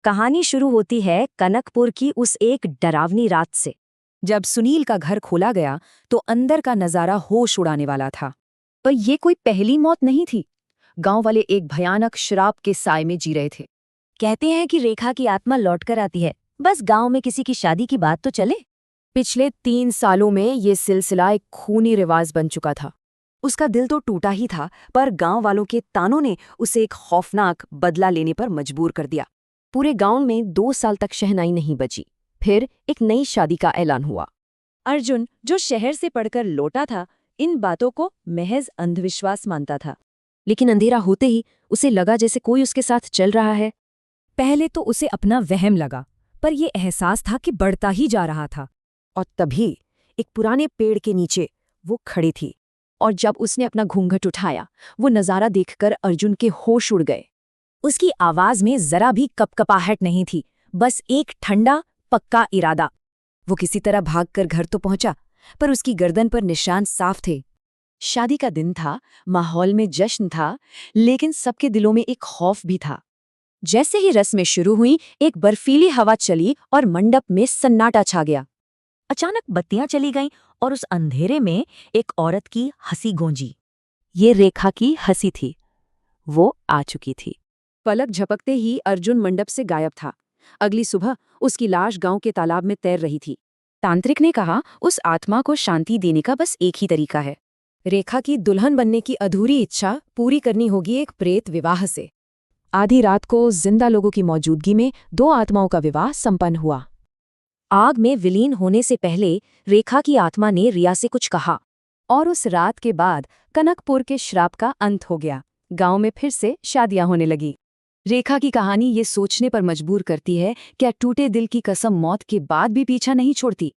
कहानी शुरू होती है कनकपुर की उस एक डरावनी रात से। जब सुनील का घर खोला गया तो अंदर का नजारा होश उड़ाने वाला था। पर ये कोई पहली मौत नहीं थी। गांव वाले एक भयानक श्राप के साए में जी रहे थे। कहते हैं कि रेखा की आत्मा लौटकर आती है, बस गांव में किसी की शादी की बात तो चले। पिछले 3 सालों में ये सिलसिला एक खूनी रिवाज बन चुका था। उसका दिल तो टूटा ही था, पर गांव वालों के तानों ने उसे एक खौफनाक बदला लेने पर मजबूर कर दिया। पूरे गांव में 2 साल तक शहनाई नहीं बजी। फिर एक नई शादी का ऐलान हुआ। अर्जुन, जो शहर से पढ़कर लौटा था, इन बातों को महज अंधविश्वास मानता था। लेकिन अंधेरा होते ही उसे लगा जैसे कोई उसके साथ चल रहा है। पहले तो उसे अपना वहम लगा, पर यह एहसास था कि बढ़ता ही जा रहा था। और तभी एक पुराने पेड़ के नीचे वो खड़ी थी। और जब उसने अपना घूंघट उठाया, वो नज़ारा देखकर अर्जुन के होश उड़ गए। उसकी आवाज में जरा भी कपकपाहट नहीं थी, बस एक ठंडा पक्का इरादा। वो किसी तरह भागकर घर तो पहुंचा, पर उसकी गर्दन पर निशान साफ थे। शादी का दिन था, माहौल में जश्न था, लेकिन सबके दिलों में एक खौफ भी था। जैसे ही रस्में शुरू हुई, एक बर्फीली हवा चली और मंडप में सन्नाटा छा गया। अचानक बत्तियां चली गईं और उस अंधेरे में एक औरत की हंसी गूंजी। ये रेखा की हंसी थी। वो आ चुकी थी। पलक झपकते ही अर्जुन मंडप से गायब था। अगली सुबह उसकी लाश गांव के तालाब में तैर रही थी। तांत्रिक ने कहा, उस आत्मा को शांति देने का बस एक ही तरीका है। रेखा की दुल्हन बनने की अधूरी इच्छा पूरी करनी होगी एक प्रेत विवाह से। आधी रात को जिंदा लोगों की मौजूदगी में 2 आत्माओं का विवाह संपन्न हुआ। आग में विलीन होने से पहले रेखा की आत्मा ने रिया से कुछ कहा। और उस रात के बाद कनकपुर के श्राप का अंत हो गया। गांव में फिर से शादियां होने लगी। रेखा की कहानी ये सोचने पर मजबूर करती है, क्या टूटे दिल की कसम मौत के बाद भी पीछा नहीं छोड़ती।